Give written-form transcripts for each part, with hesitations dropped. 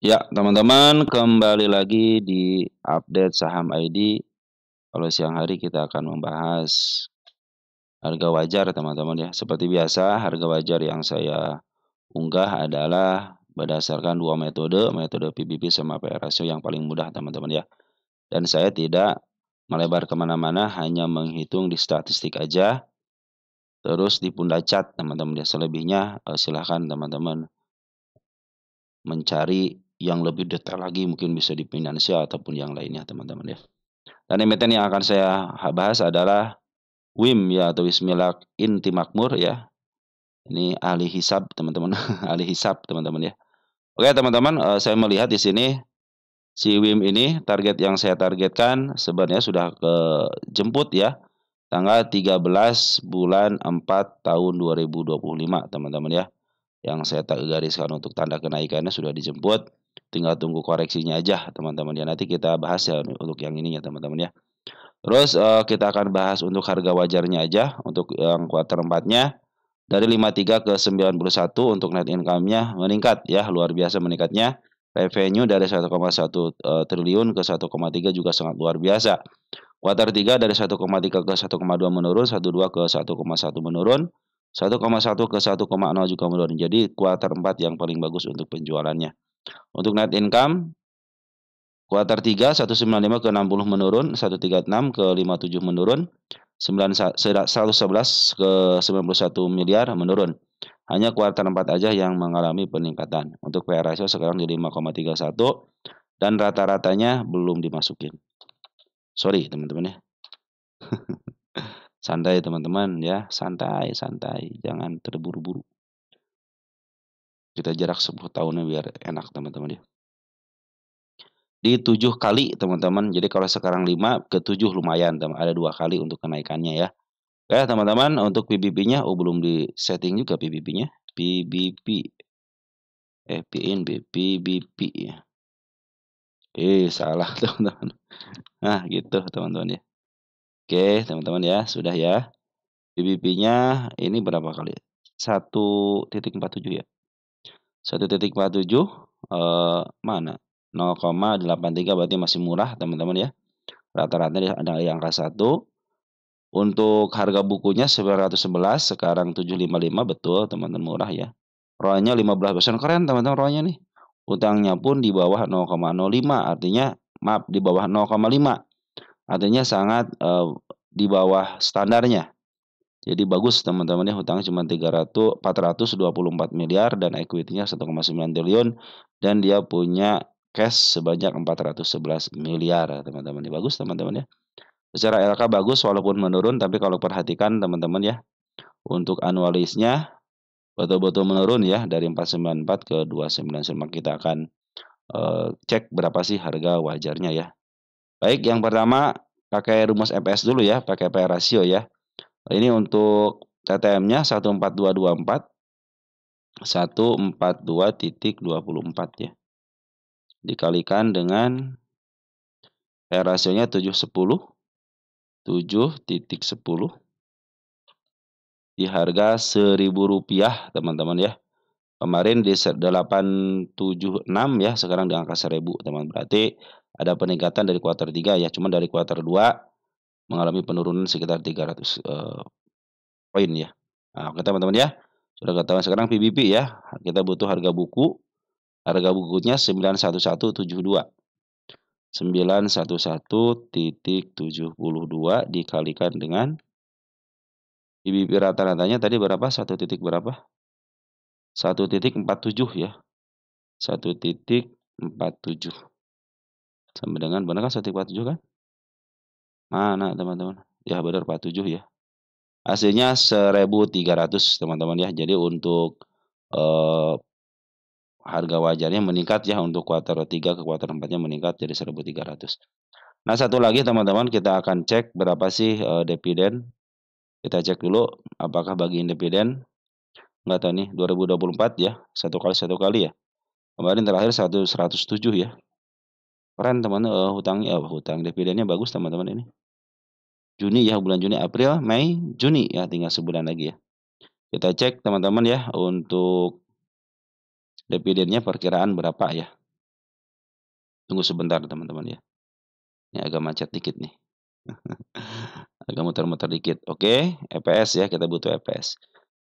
Ya, teman-teman, kembali lagi di update saham ID. Kalau siang hari kita akan membahas harga wajar, teman-teman ya. Seperti biasa, harga wajar yang saya unggah adalah berdasarkan dua metode, metode PBB sama PR ratio yang paling mudah, teman-teman ya. Dan saya tidak melebar kemana-mana, hanya menghitung di statistik aja, terus di Punda Chart, teman-teman ya. Selebihnya silahkan teman-teman mencari yang lebih detail lagi, mungkin bisa di finansial ataupun yang lainnya, teman-teman ya. Dan emiten yang akan saya bahas adalah WIM ya, atau Wismilak Inti Makmur ya. Ini ahli hisab, teman-teman, ahli hisab, teman-teman ya. Oke, teman-teman, saya melihat di sini si WIM ini target yang saya targetkan sebenarnya sudah kejemput ya. Tanggal 13 bulan 4 tahun 2025, teman-teman ya. Yang saya gariskan untuk tanda kenaikannya sudah dijemput, tinggal tunggu koreksinya aja, teman-teman ya. Nanti kita bahas ya untuk yang ininya, teman-teman ya. Terus kita akan bahas untuk harga wajarnya aja untuk yang kuartal 4-nya dari 53 ke 91 untuk net income-nya meningkat ya, luar biasa meningkatnya. Revenue dari 1,1 triliun ke 1,3 juga sangat luar biasa. Kuartal 3 dari 1,3 ke 1,2 menurun, 1,2 ke 1,1 menurun, 1,1 ke 1,0 juga menurun. Jadi kuartal 4 yang paling bagus untuk penjualannya. Untuk net income kuartal 3 195 ke 60 menurun, 136 ke 57 menurun, 111 ke 91 miliar menurun. Hanya kuartal 4 aja yang mengalami peningkatan. Untuk PR ratio sekarang di 5,31 dan rata-ratanya belum dimasukin. Sorry teman-teman ya. Santai teman-teman ya, santai, jangan terburu-buru. Kita jarak 10 tahunnya biar enak teman-teman ya. Di 7 kali teman-teman. Jadi kalau sekarang 5 ke 7 lumayan, ada 2 kali untuk kenaikannya ya. Oke teman-teman, untuk PBB-nya belum di-setting juga PBB-nya. PBB PNB PBB ya. Salah teman-teman. Nah, gitu teman-teman ya. Oke, teman-teman ya, sudah ya. PBB-nya ini berapa kali? 1,47 ya. 1,47 mana? 0,83 berarti masih murah teman-teman ya. Rata-rata ada yang angka 1. Untuk harga bukunya 911 sekarang 755 betul teman-teman murah ya. ROA-nya 15% keren teman-teman ROA-nya nih. Utangnya pun di bawah 0,05 artinya maaf di bawah 0,5. Artinya sangat di bawah standarnya. Jadi bagus teman-teman ya, hutangnya cuma 424 miliar dan equity-nya 1,9 triliun dan dia punya cash sebanyak 411 miliar teman-teman. Bagus teman-teman ya. Secara LK bagus walaupun menurun, tapi kalau perhatikan teman-teman ya, untuk annualisnya betul-betul menurun ya dari 494 ke 299. Kita akan cek berapa sih harga wajarnya ya. Baik, yang pertama pakai rumus EPS dulu ya, pakai PR ratio ya. Ini untuk TTM-nya 14224 142.24 ya. Dikalikan dengan PR rasionya 710 7,10 di harga Rp1.000 teman-teman ya. Kemarin di 876 ya, sekarang di angka 1.000 teman. Berarti ada peningkatan dari kuartal 3 ya, cuma dari kuartal 2 mengalami penurunan sekitar 300 poin ya. Nah, oke teman-teman ya. Sudah ketahuan sekarang PBB ya. Kita butuh harga buku. Harga bukunya 91172. 911.72 dikalikan dengan PBB rata-ratanya tadi berapa? 1 titik berapa? 1,47 ya. 1,47 sama dengan benar kan 1,47 kan? Mana teman-teman? Ya benar 47 ya. Hasilnya 1.300 teman-teman ya. Jadi untuk harga wajarnya meningkat ya, untuk kuartal 3 ke kuartal 4-nya meningkat jadi 1.300. Nah, satu lagi teman-teman, kita akan cek berapa sih dividen. Kita cek dulu apakah bagian dividen. Enggak tahu nih 2024 ya, satu kali ya. Kemarin terakhir 107 ya. Keren teman, hutang dividennya bagus teman-teman ini. Juni ya, bulan Juni, April, Mei, Juni ya, tinggal sebulan lagi ya. Kita cek teman-teman ya untuk dividennya perkiraan berapa ya. Tunggu sebentar teman-teman ya. Ini agak macet dikit nih. Agak muter-muter dikit. Oke, EPS ya, kita butuh EPS.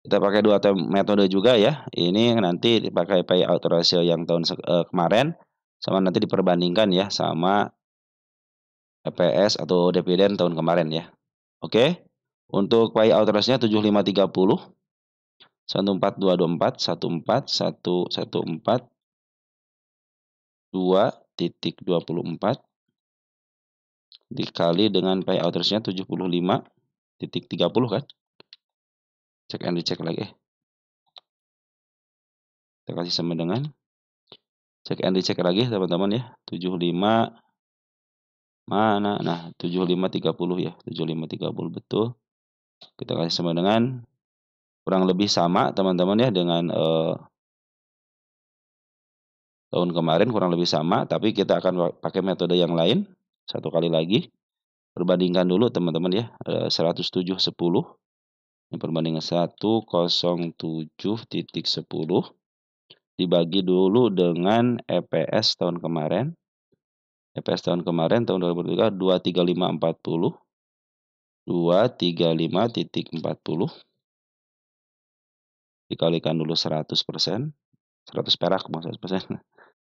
Kita pakai dua metode juga ya. Ini nanti dipakai payout ratio yang kemarin, sama nanti diperbandingkan ya sama EPS atau dividen tahun kemarin ya. Oke. Untuk payout ratio-nya 7530, 14224, 14, 2,24 dikali dengan payout ratio-nya 75,30 kan? Cek and recheck lagi. Kita kasih sama dengan cek and recheck lagi teman-teman ya. 75 mana? Nah, 7530 ya. 7530 betul. Kita kasih sama dengan kurang lebih sama teman-teman ya dengan tahun kemarin kurang lebih sama, tapi kita akan pakai metode yang lain. Satu kali lagi. Perbandingkan dulu teman-teman ya. 107,10. Ini perbandingan 107.10 dibagi dulu dengan EPS tahun kemarin. EPS tahun kemarin tahun 2023 23540. 235.40 dikalikan dulu 100%, 100 perak 100%.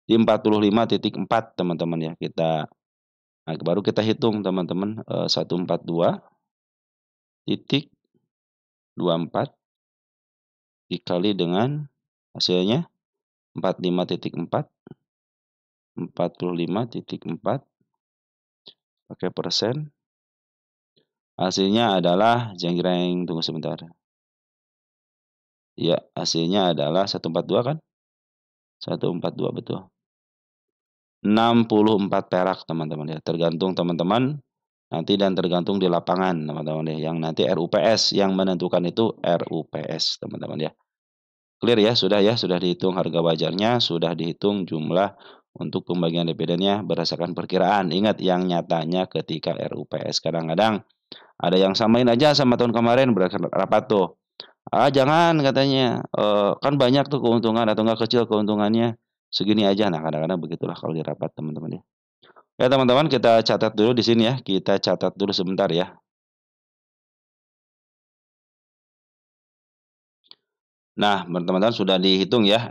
Di 45.4 teman-teman ya. Baru kita hitung teman-teman 142.24 dikali dengan hasilnya 45.4, 45.4 pakai persen. Hasilnya adalah jeng-jreng, tunggu sebentar. Ya, hasilnya adalah 142 kan? 142 betul. 64 perak teman-teman ya. Tergantung teman-teman nanti dan tergantung di lapangan teman-teman ya. Yang nanti RUPS yang menentukan itu RUPS teman-teman ya. Clear ya, sudah dihitung harga wajarnya, sudah dihitung jumlah untuk pembagian dividennya berdasarkan perkiraan. Ingat yang nyatanya ketika RUPS kadang-kadang ada yang samain aja sama tahun kemarin berapa tuh? Jangan katanya, kan banyak tuh keuntungan atau enggak kecil keuntungannya, segini aja. Nah, kadang-kadang begitulah kalau di rapat teman-teman ya. Ya teman-teman kita catat dulu di sini ya, kita catat dulu sebentar ya. Nah, teman-teman sudah dihitung ya,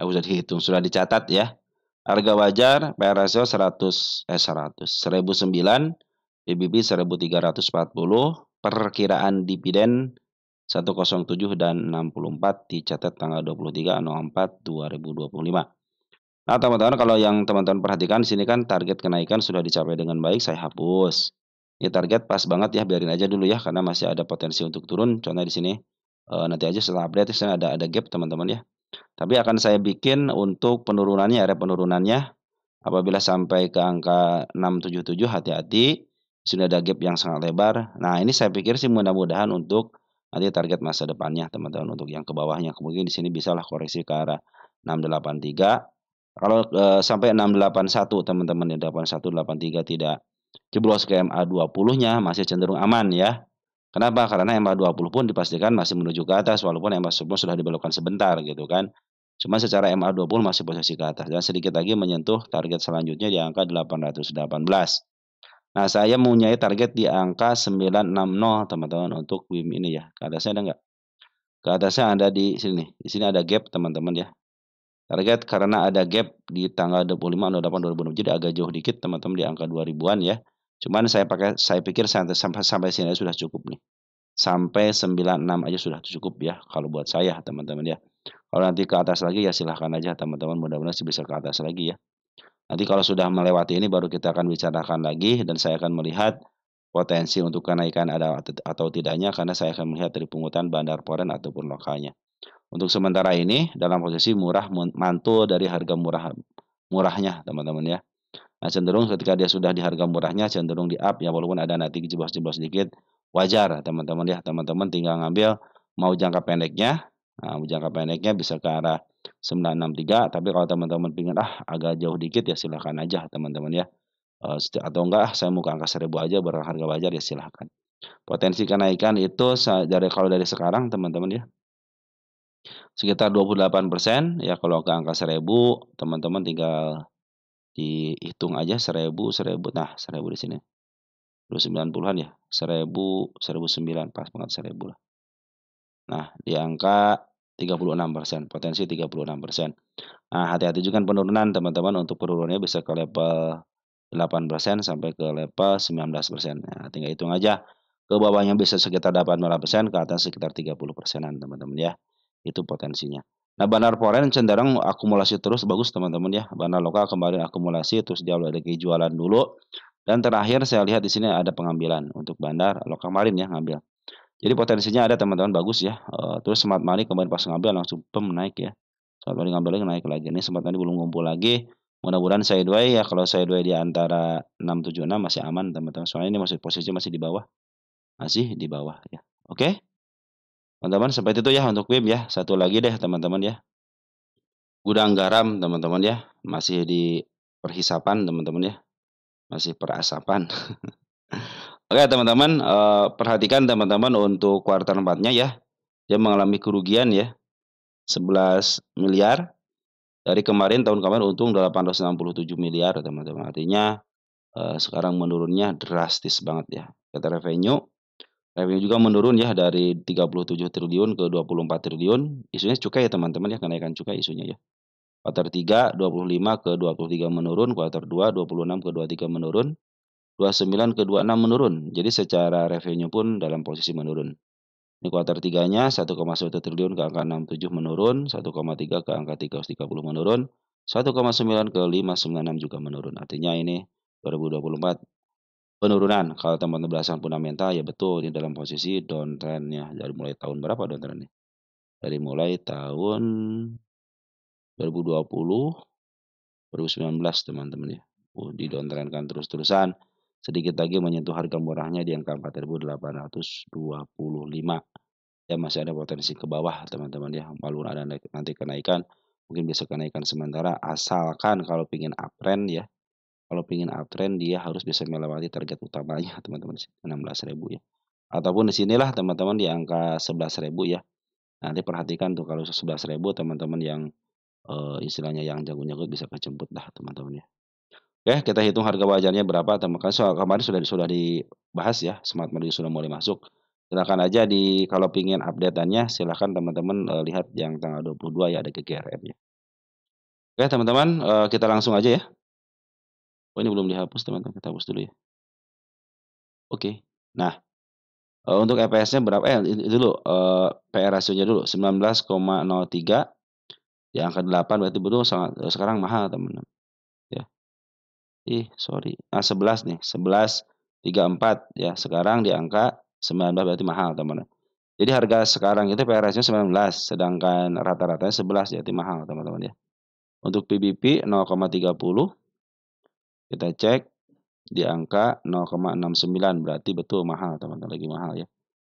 sudah dicatat ya. Harga wajar PR ratio 1009, PBB 1340, perkiraan dividen 107 dan 64 dicatat tanggal 23/04/2025. Nah, teman-teman kalau yang teman-teman perhatikan di sini kan target kenaikan sudah dicapai dengan baik, saya hapus. Ini target pas banget ya, biarin aja dulu ya karena masih ada potensi untuk turun. Contohnya di sini nanti aja setelah update di sini ada gap teman-teman ya. Tapi akan saya bikin untuk penurunannya, area penurunannya apabila sampai ke angka 677 hati-hati, sudah ada gap yang sangat lebar. Nah, ini saya pikir sih mudah-mudahan untuk nanti target masa depannya teman-teman untuk yang ke bawahnya. Kemudian di sini bisalah koreksi ke arah 683. Kalau sampai 681 teman-teman ya 8183 tidak jeblos ke MA20-nya masih cenderung aman ya. Kenapa? Karena MA20 pun dipastikan masih menuju ke atas walaupun MA10 sudah dibelokkan sebentar gitu kan. Cuma secara MA20 masih posisi ke atas dan sedikit lagi menyentuh target selanjutnya di angka 818. Nah, saya mempunyai target di angka 960 teman-teman untuk WIM ini ya. Ke atasnya ada nggak? Ke atasnya ada di sini. Di sini ada gap teman-teman ya. Target karena ada gap di tanggal 25/08/2006 jadi agak jauh dikit teman-teman di angka 2000-an ya. Cuman saya pikir sampai sini sudah cukup nih. Sampai 96 aja sudah cukup ya kalau buat saya teman-teman ya. Kalau nanti ke atas lagi ya silahkan aja teman-teman, mudah-mudahan sih bisa ke atas lagi ya. Nanti kalau sudah melewati ini baru kita akan bicarakan lagi dan saya akan melihat potensi untuk kenaikan ada atau tidaknya karena saya akan melihat dari pungutan bandar foreign ataupun lokalnya. Untuk sementara ini dalam posisi murah mantul dari harga murahnya teman-teman ya. Nah, cenderung ketika dia sudah di harga murahnya cenderung di up ya walaupun ada nanti jeblos-jeblos sedikit wajar teman-teman ya. Teman-teman tinggal ngambil mau jangka pendeknya. Nah, jangka pendeknya bisa ke arah 963 tapi kalau teman-teman pingin agak jauh dikit ya silahkan aja teman-teman ya. Atau enggak saya mau ke angka 1000 aja berharga wajar ya silahkan. Potensi kenaikan itu kalau dari sekarang teman-teman ya sekitar 28% ya kalau ke angka 1000 teman-teman tinggal dihitung aja 1000, 1000, nah 1000 di sini. 90-an ya, 1000, 1009, pas banget 1000 lah. Nah, di angka 36%, potensi 36%. Nah, hati-hati juga kan penurunan teman-teman, untuk penurunannya bisa ke level 8% sampai ke level 19%. Nah, tinggal hitung aja. Ke bawahnya bisa sekitar 18%, ke atas sekitar 30%-an teman-teman ya. Itu potensinya. Nah, Bandar Foreign cenderung akumulasi terus bagus teman-teman ya. Bandar lokal kemarin akumulasi terus dia lagi jualan dulu. Dan terakhir saya lihat di sini ada pengambilan untuk bandar lokal kemarin ya ngambil. Jadi potensinya ada teman-teman bagus ya. Terus Smart Money kemarin pas ngambil langsung naik ya. Smart Money ngambil lagi naik lagi. Ini Smart Money belum ngumpul lagi. Mudah-mudahan sideways ya. Kalau sideways di antara 676 masih aman teman-teman. Soalnya ini masih posisi masih di bawah. Masih di bawah ya. Oke. Teman-teman seperti itu ya untuk WIM ya. Satu lagi deh teman-teman ya. Gudang garam teman-teman ya. Masih di perhisapan teman-teman ya. Masih perasapan. Oke teman-teman, perhatikan teman-teman untuk kuartal 4-nya ya. Dia mengalami kerugian ya, 11 miliar. Dari kemarin, tahun kemarin untung 867 miliar teman-teman. Artinya, sekarang menurunnya drastis banget ya. Kata revenue juga menurun ya dari 37 triliun ke 24 triliun. Isunya cukai ya teman-teman ya, kenaikan cukai isunya ya. Kuartal 3, 25 ke 23 menurun, kuartal 2, 26 ke 23 menurun, 29 ke 26 menurun. Jadi secara revenue pun dalam posisi menurun. Ini kuartal 3-nya 1,1 triliun ke angka 67 menurun, 1,3 ke angka 330 menurun, 1,9 ke 596 juga menurun. Artinya ini 2024 penurunan. Kalau teman-teman berdasarkan fundamental ya betul ini dalam posisi downtrend-nya. Dari mulai tahun berapa downtrend-nya? Dari mulai tahun 2020, 2019 teman-teman ya. Di downtrend-kan terus-terusan. Sedikit lagi menyentuh harga murahnya di angka 4.825. Ya masih ada potensi ke bawah teman-teman ya, walaupun ada nanti kenaikan, mungkin bisa kenaikan sementara asalkan kalau pingin uptrend ya, kalau pingin uptrend dia harus bisa melewati target utamanya teman-teman 16.000 ya, ataupun di sinilah teman-teman di angka 11.000 ya. Nanti perhatikan tuh kalau 11.000 teman-teman yang istilahnya yang jago-jago bisa kejemput dah teman-teman ya. Oke, kita hitung harga wajarnya berapa teman-teman. Soal kemarin sudah dibahas ya, Smart Money sudah mulai masuk. Silakan aja kalau pingin update-annya silakan teman-teman lihat yang tanggal 22 ya ada GGRM ya. Oke teman-teman, kita langsung aja ya. Oh ini belum dihapus teman-teman, kita hapus dulu ya. Oke. Nah, untuk EPS-nya berapa? Ini dulu, PE rasionya dulu 19,03 di angka 8 berarti betul sangat sekarang mahal teman-teman ya. Sorry. Nah 11 nih, 11,34 ya. Sekarang di angka 19 berarti mahal teman-teman. Jadi harga sekarang itu PRS-nya 19, sedangkan rata-ratanya 11 jadi mahal teman-teman ya. Untuk PBP 0,30 kita cek di angka 0,69 berarti betul mahal teman-teman, lagi mahal ya.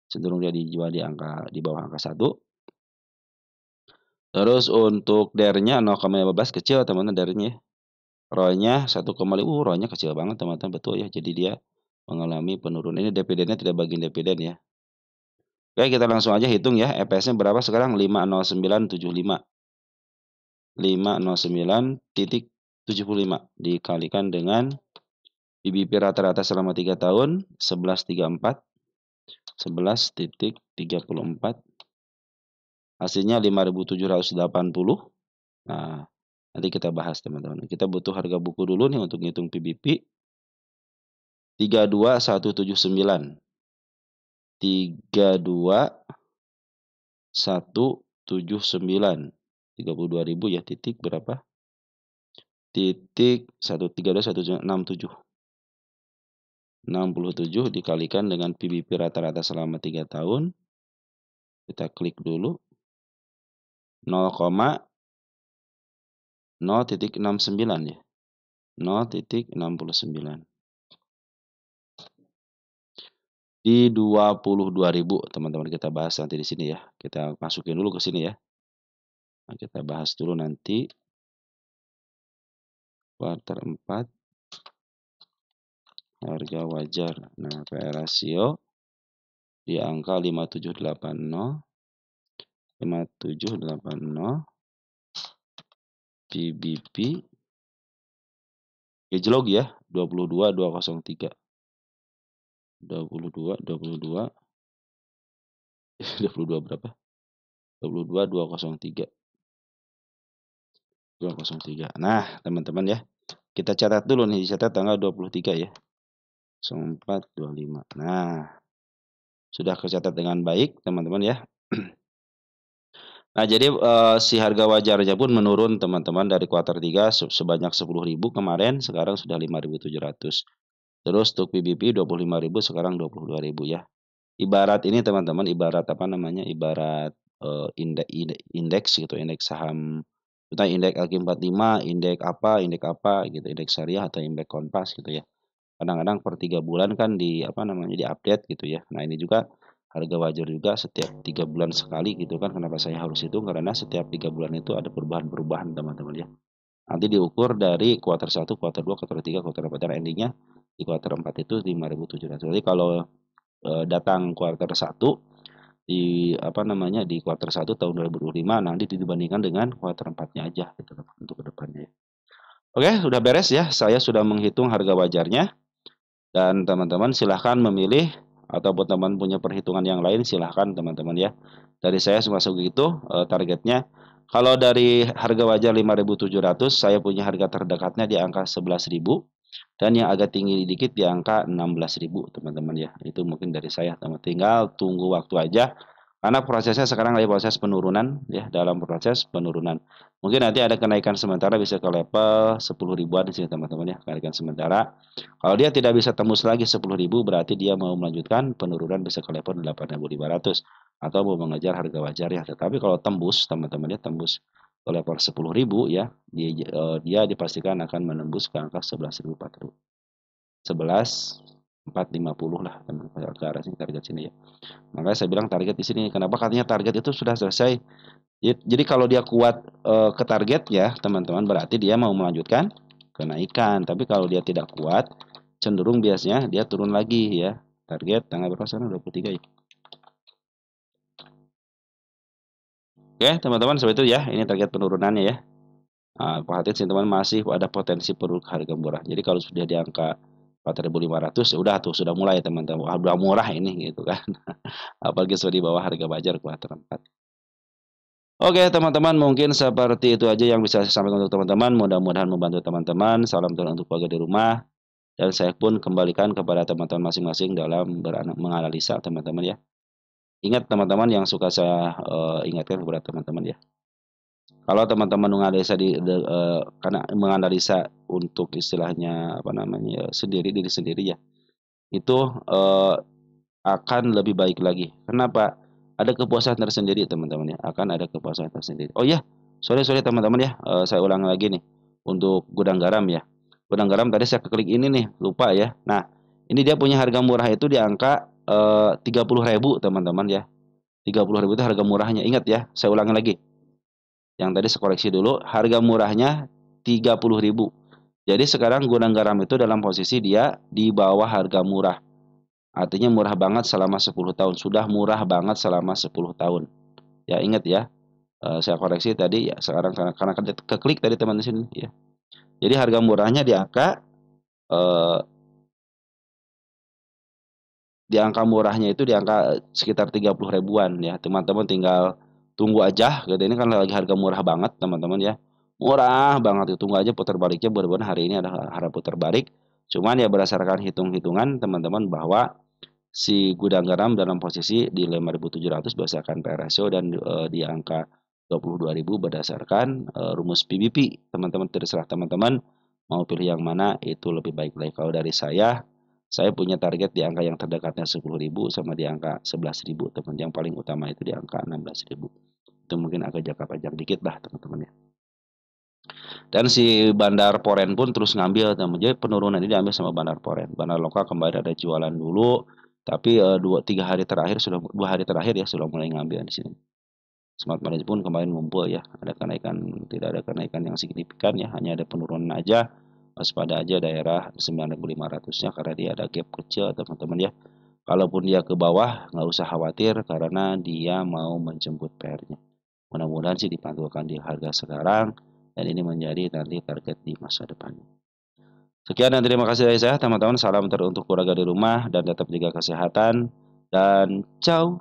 Cenderung dia dijual di angka di bawah angka 1. Terus untuk DER-nya 0,15 kecil teman-teman DER-nya. ROE-nya 1,5, ROE-nya kecil banget teman-teman, betul ya. Jadi dia mengalami penurunan. Ini dividennya tidak bagian dividen ya. Oke, kita langsung aja hitung ya. EPS-nya berapa sekarang? 50975. 509,75 dikalikan dengan PBB rata-rata selama 3 tahun 11,34. 11,34. Hasilnya 5.780. Nah, nanti kita bahas teman-teman. Kita butuh harga buku dulu nih untuk ngitung PBB. 32179. 32179. 32.000 ya, titik berapa? Titik 1321767. 67 dikalikan dengan PBB rata-rata selama 3 tahun. Kita klik dulu. 0,0,69 ya. 0,69. Di 22.000 teman-teman, kita bahas nanti di sini ya. Kita masukin dulu ke sini ya. Nah, kita bahas dulu nanti kuartal 4 harga wajar. Nah, PE rasio di angka 5780. 5780 PBB Gejlog ya, 22203. 22 22 berapa? 22203. 203. Nah, teman-teman ya, kita catat dulu nih, dicatat tanggal 23 ya. 0425. Nah, sudah kecatat dengan baik, teman-teman ya. Nah, jadi si harga wajarnya pun menurun teman-teman dari kuartal 3 sebanyak 10.000 kemarin, sekarang sudah 5.700. Terus untuk PBB 25.000, sekarang 22.000 ya. Ibarat ini teman-teman, ibarat apa namanya? Ibarat indeks gitu, indeks saham. Kita indeks AG45, indeks apa gitu, indeks syariah atau indeks Kompas gitu ya. Kadang-kadang per 3 bulan kan di apa namanya, di-update gitu ya. Nah, ini juga harga wajar juga setiap 3 bulan sekali gitu kan. Kenapa saya harus hitung? Karena setiap 3 bulan itu ada perubahan-perubahan teman-teman ya. Nanti diukur dari kuartal 1, kuartal 2, kuartal 3, kuartal 4, dan endingnya di kuartal 4 itu 5.700. Jadi kalau datang kuartal 1 di apa namanya, di kuartal 1 tahun 2025 nanti dibandingkan dengan kuartal 4-nya aja gitu untuk kedepannya. Oke, sudah beres ya. Saya sudah menghitung harga wajarnya. Dan teman-teman silahkan memilih ataupun teman punya perhitungan yang lain silahkan teman-teman ya. Dari saya masuk itu targetnya. Kalau dari harga wajar 5.700, saya punya harga terdekatnya di angka 11.000 dan yang agak tinggi dikit di angka 16.000 teman-teman ya. Itu mungkin dari saya teman. Tinggal tunggu waktu aja karena prosesnya sekarang lagi proses penurunan ya, dalam proses penurunan. Mungkin nanti ada kenaikan sementara bisa ke level 10 ribuan di sini teman-teman ya, kenaikan sementara. Kalau dia tidak bisa tembus lagi 10.000 berarti dia mau melanjutkan penurunan bisa ke level 8.500 atau mau mengejar harga wajar ya. Tetapi kalau tembus teman-teman ya, tembus ke level 10.000 ya, dia dipastikan akan menembus ke angka 11.400. 11.450 lah teman-teman ke arah sini target sini ya. Makanya saya bilang target di sini. Kenapa katanya target itu sudah selesai? Jadi kalau dia kuat ke targetnya, teman-teman, berarti dia mau melanjutkan kenaikan. Tapi kalau dia tidak kuat, cenderung biasanya dia turun lagi ya. Target tanggal berapa sekarang? 23 ya. Oke, teman-teman, seperti itu ya. Ini target penurunannya ya. Nah, perhatian sih teman masih ada potensi perlu harga murah. Jadi kalau sudah di angka 4.500 ya udah tuh sudah mulai teman-teman. Wah, udah murah ini gitu kan. Apalagi sudah di bawah harga wajar kuartal 4. Oke teman-teman, mungkin seperti itu aja yang bisa saya sampaikan untuk teman-teman. Mudah-mudahan membantu teman-teman. Salam Tuhan untuk keluarga di rumah. Dan saya pun kembalikan kepada teman-teman masing-masing dalam menganalisa teman-teman ya. Ingat teman-teman yang suka saya ingatkan kepada teman-teman ya. Kalau teman-teman menganalisa karena menganalisa untuk istilahnya apa namanya sendiri diri sendiri ya, itu akan lebih baik lagi. Kenapa? Ada kepuasan tersendiri teman-teman ya, akan ada kepuasan tersendiri. Oh ya, sorry sorry teman-teman ya, saya ulang lagi nih untuk gudang garam ya. Gudang garam tadi saya klik ini nih, lupa ya. Nah, ini dia punya harga murah itu di angka 30.000 teman-teman ya. 30.000 itu harga murahnya. Ingat ya, saya ulangi lagi. Yang tadi saya koreksi dulu, harga murahnya 30.000. Jadi sekarang gudang garam itu dalam posisi dia di bawah harga murah. Artinya murah banget selama 10 tahun. Sudah murah banget selama 10 tahun. Ya ingat ya, saya koreksi tadi ya sekarang karena keklik tadi teman di sini ya. Jadi harga murahnya eh, di angka murahnya itu di angka sekitar 30 ribuan ya. Teman-teman tinggal tunggu aja gitu. Ini kan lagi harga murah banget teman-teman ya. Murah banget itu, tunggu aja putar baliknya, mudah-mudahan hari ini ada harga putar balik. Cuman ya berdasarkan hitung-hitungan teman-teman bahwa si gudang garam dalam posisi di 5.700 berdasarkan P/E ratio dan di angka 22.000 berdasarkan rumus PBP. Teman-teman terserah teman-teman mau pilih yang mana itu lebih baik lagi. Kalau dari saya punya target di angka yang terdekatnya 10.000 sama di angka 11.000 teman. Yang paling utama itu di angka 16.000. Itu mungkin agak jangka panjang dikit lah teman-teman ya. Dan si Bandar Poren pun terus ngambil teman. Jadi penurunan ini diambil sama Bandar Poren. Bandar lokal kembali ada jualan dulu, tapi 2-3 hari terakhir sudah 2 hari terakhir ya sudah mulai ngambil di sini. Smart Money pun kemarin ngumpul ya, ada kenaikan, tidak ada kenaikan yang signifikan ya, hanya ada penurunan aja. Waspada aja daerah 9.500-nya karena dia ada gap kecil teman-teman ya. Kalaupun dia ke bawah nggak usah khawatir karena dia mau menjemput PR-nya. Mudah-mudahan sih dipantulkan di harga sekarang dan ini menjadi nanti target di masa depan. Sekian dan terima kasih dari saya teman-teman, salam teruntuk keluarga di rumah dan tetap jaga kesehatan dan ciao.